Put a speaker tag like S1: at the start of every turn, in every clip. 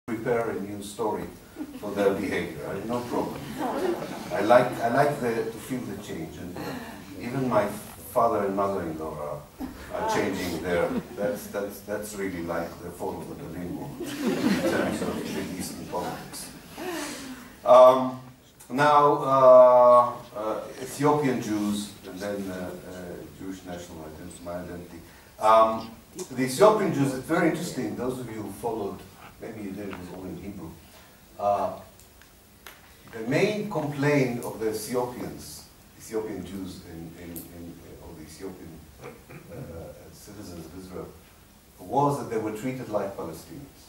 S1: prepare a new story for their behavior. I have no problem. I like to feel the change, and even my father and mother-in-law are changing their. That's really like the fall of the Berlin Wall in terms of Middle Eastern politics. Now, Ethiopian Jews, and then Jewish national identity, my identity. The Ethiopian Jews, it's very interesting. Those of you who followed, maybe you did, it was all in Hebrew. The main complaint of the Ethiopian Jews or the Ethiopian citizens of Israel was that they were treated like Palestinians.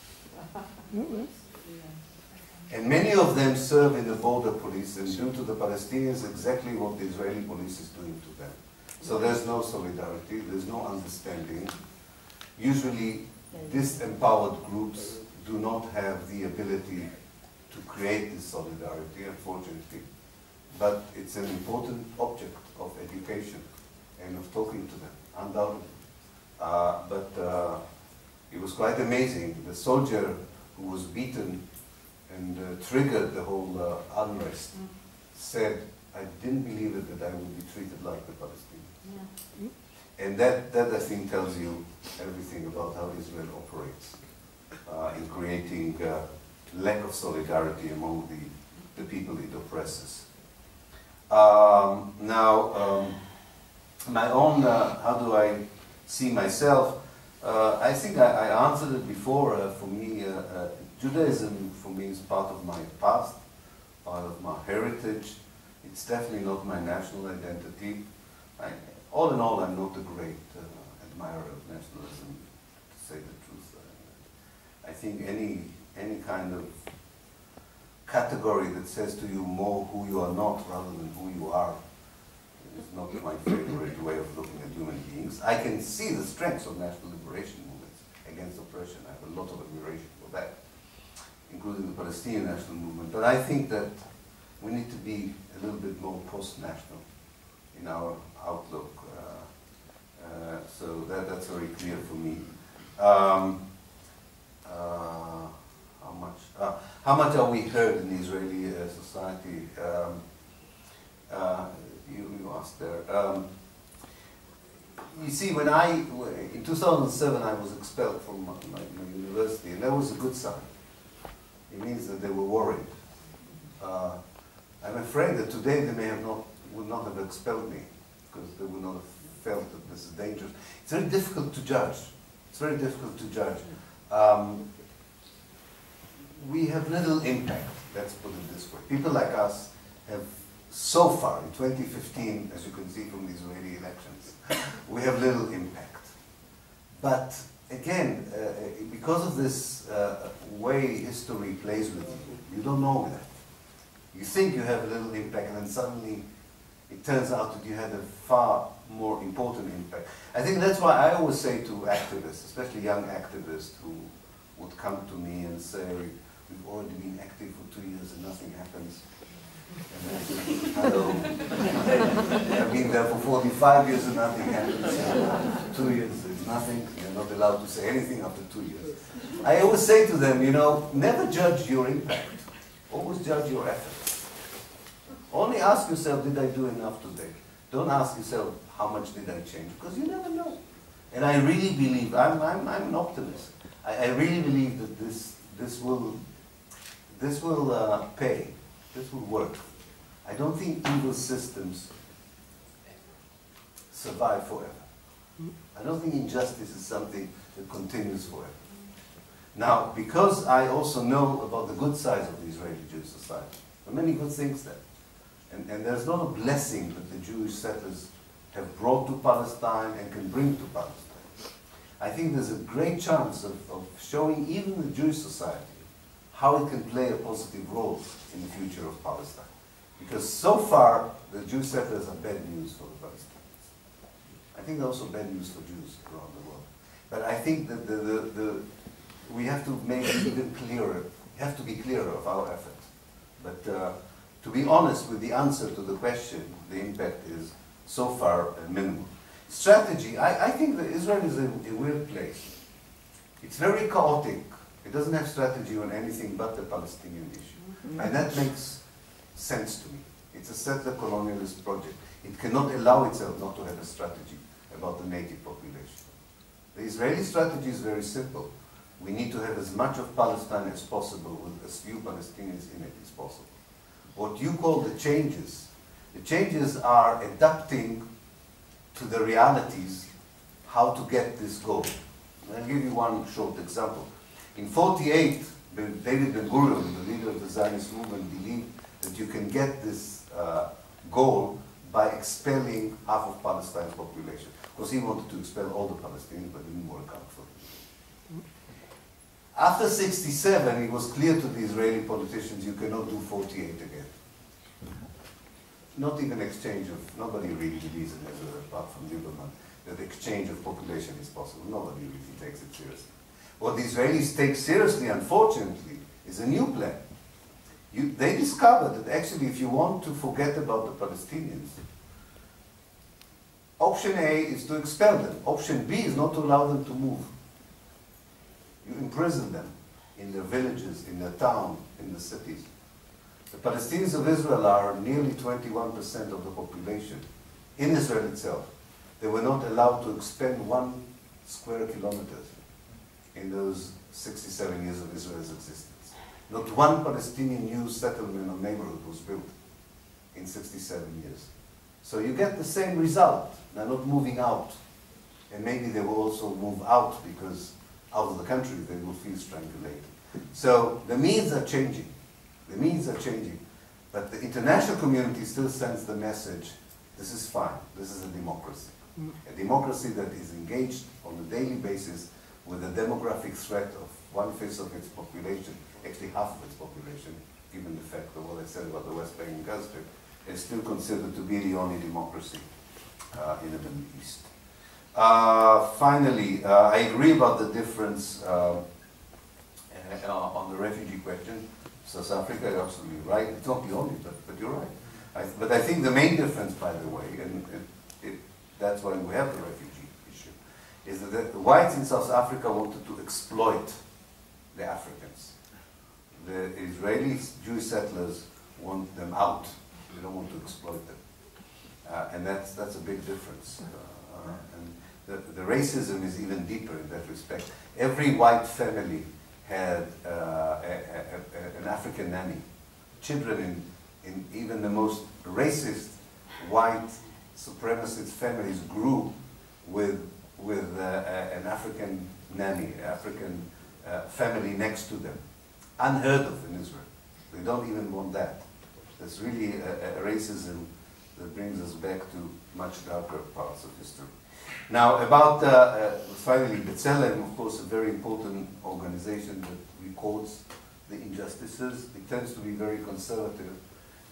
S1: And many of them serve in the border police and do to the Palestinians exactly what the Israeli police is doing to them. So there's no solidarity, there's no understanding. Usually, disempowered groups do not have the ability to create this solidarity, unfortunately. But it's an important object of education and of talking to them, undoubtedly. But it was quite amazing. The soldier who was beaten and triggered the whole unrest said, I didn't believe it that I would be treated like the Palestinians. Yeah. And that I think tells you everything about how Israel operates in creating lack of solidarity among the people it oppresses. Now, my own, how do I see myself? I think I answered it before. For me, Judaism for me is part of my past, part of my heritage. It's definitely not my national identity. All in all, I'm not a great admirer of nationalism, to say the truth. I think any kind of category that says to you more who you are not rather than who you are is not my favorite way of looking at human beings. I can see the strengths of national liberation movements against oppression. I have a lot of admiration for that, including the Palestinian national movement. But I think that we need to be a little bit more post-national in our outlook. So that's very clear for me. How much are we heard in the Israeli society? You asked there. You see, in 2007 I was expelled from my university, and that was a good sign. It means that they were worried. I'm afraid that today they would not have expelled me, because they would not have felt that this is dangerous. It's very difficult to judge. It's very difficult to judge. We have little impact, let's put it this way. People like us have so far, in 2015, as you can see from the Israeli elections, we have little impact. But again, because of this way history plays with you, you don't know that. You think you have a little impact, and then suddenly it turns out that you had a far more important impact. I think that's why I always say to activists, especially young activists who would come to me and say, we've already been active for 2 years and nothing happens. And I say, hello, I've been there for 45 years and nothing happens. 2 years is nothing, you're not allowed to say anything after 2 years. I always say to them, never judge your impact, always judge your efforts. Only ask yourself, did I do enough today? Don't ask yourself, how much did I change? Because you never know. And I really believe, I'm an optimist. I really believe that this will pay. This will work. I don't think evil systems survive forever. I don't think injustice is something that continues forever. Now, because I also know about the good sides of the Israeli Jewish society, there are many good things there. And there's not a blessing that the Jewish settlers have brought to Palestine and can bring to Palestine. I think there's a great chance of showing even the Jewish society how it can play a positive role in the future of Palestine. Because so far, the Jewish settlers are bad news for the Palestinians. I think they're also bad news for Jews around the world. But I think that we have to make it even clearer. We have to be clearer of our efforts. But to be honest with the answer to the question, the impact is so far minimal. Strategy, I think that Israel is a weird place. It's very chaotic It doesn't have strategy on anything but the Palestinian issue. And that makes sense to me. It's a settler colonialist project. It cannot allow itself not to have a strategy about the native population. The Israeli strategy is very simple. We need to have as much of Palestine as possible with as few Palestinians in it as possible. What you call the changes are adapting to the realities how to get this goal. And I'll give you one short example. In 1948, David Ben-Gurion, the leader of the Zionist movement, believed that you can get this goal by expelling half of Palestine's population. Of course, he wanted to expel all the Palestinians, but it didn't work out for him. After 1967, it was clear to the Israeli politicians you cannot do 48 again. Not even exchange of, nobody really believes in Israel apart from Ljubljana, that exchange of population is possible. Nobody really takes it seriously. What the Israelis take seriously, unfortunately, is a new plan. They discovered that actually if you want to forget about the Palestinians, option A is to expel them. Option B is not to allow them to move. You imprison them in their villages, in their town, in the cities. The Palestinians of Israel are nearly 21% of the population in Israel itself. They were not allowed to expand 1 square kilometer in those 67 years of Israel's existence. Not one Palestinian new settlement or neighborhood was built in 67 years. So you get the same result. They're not moving out. And maybe they will also move out because out of the country they will feel strangulated. So the means are changing. The means are changing. But the international community still sends the message, this is fine, this is a democracy. A democracy that is engaged on a daily basis with a demographic threat of 1/5 of its population, actually half of its population, given the fact of what I said about the West Bank and Gaza Strip, is still considered to be the only democracy in the Middle East. Finally, I agree about the difference on the refugee question. South Africa, you're absolutely right. It's not the only, but you're right. But I think the main difference, by the way, and that's why we have the refugee issue, is that the whites in South Africa wanted to exploit the Africans. The Israeli Jewish settlers want them out. They don't want to exploit them. And that's a big difference. And the racism is even deeper in that respect. Every white family had an African nanny. Children in even the most racist white supremacist families grew with an African nanny, African family next to them. Unheard of in Israel. They don't even want that. That's really a racism that brings us back to much darker parts of history. Now, about, finally, B'Tselem, of course, a very important organization that records the injustices. It tends to be very conservative,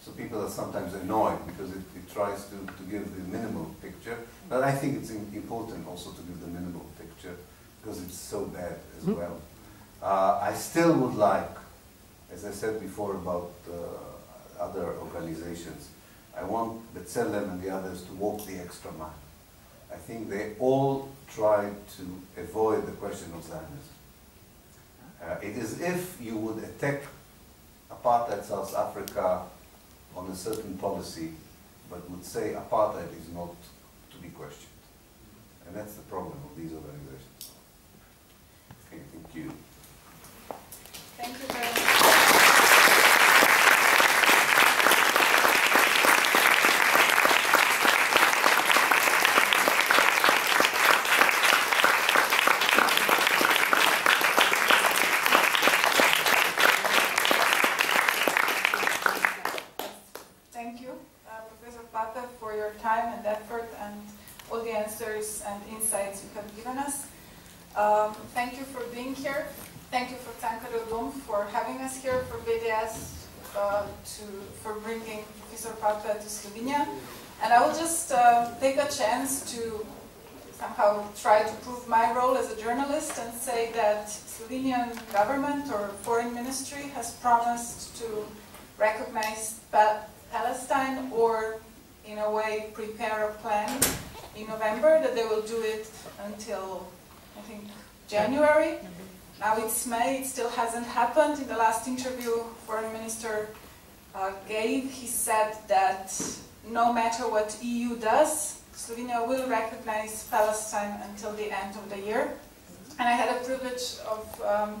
S1: so people are sometimes annoyed because it tries to give the minimal picture. But I think it's important also to give the minimal picture because it's so bad as well. I still would like, as I said before about other organizations, I want B'Tselem and the others to walk the extra mile. I think they all tried to avoid the question of Zionism. It is if you would attack apartheid South Africa on a certain policy, but would say apartheid is not to be questioned. And that's the problem of these organizations. Okay, thank you.
S2: Thank you very much. Thank you, Professor Pappe, for your time and effort and all the answers and insights you have given us. Thank you for being here. Thank you for Cankarjevem for having us here, for BDS, for bringing Professor Pappe to Slovenia. And I will just take a chance to somehow try to prove my role as a journalist and say that Slovenian government or foreign ministry has promised to recognize Palestine or in a way prepare a plan in November, that they will do it until, I think, January. Now it's May, it still hasn't happened. In the last interview Foreign Minister gave, he said that no matter what EU does, Slovenia will recognize Palestine until the end of the year. And I had a privilege of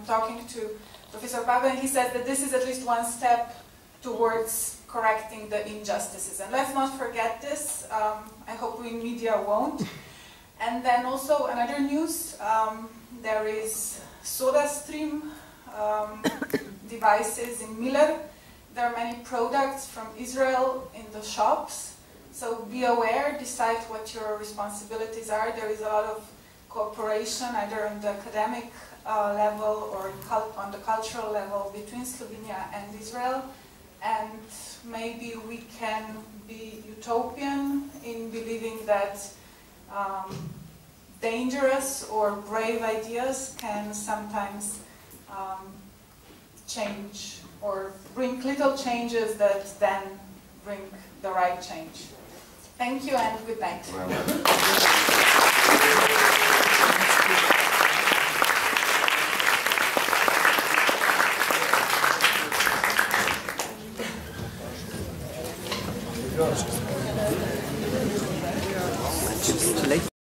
S2: talking to Professor Pappe, and he said that this is at least one step towards correcting the injustices. And let's not forget this. I hope we in media won't. And then also another news, there is SodaStream devices in Miller. There are many products from Israel in the shops. So be aware, decide what your responsibilities are. There is a lot of cooperation, either on the academic level or on the cultural level between Slovenia and Israel. And maybe we can be utopian in believing that dangerous or brave ideas can sometimes change or bring little changes that then bring the right change. Thank you and good night.
S3: Just late.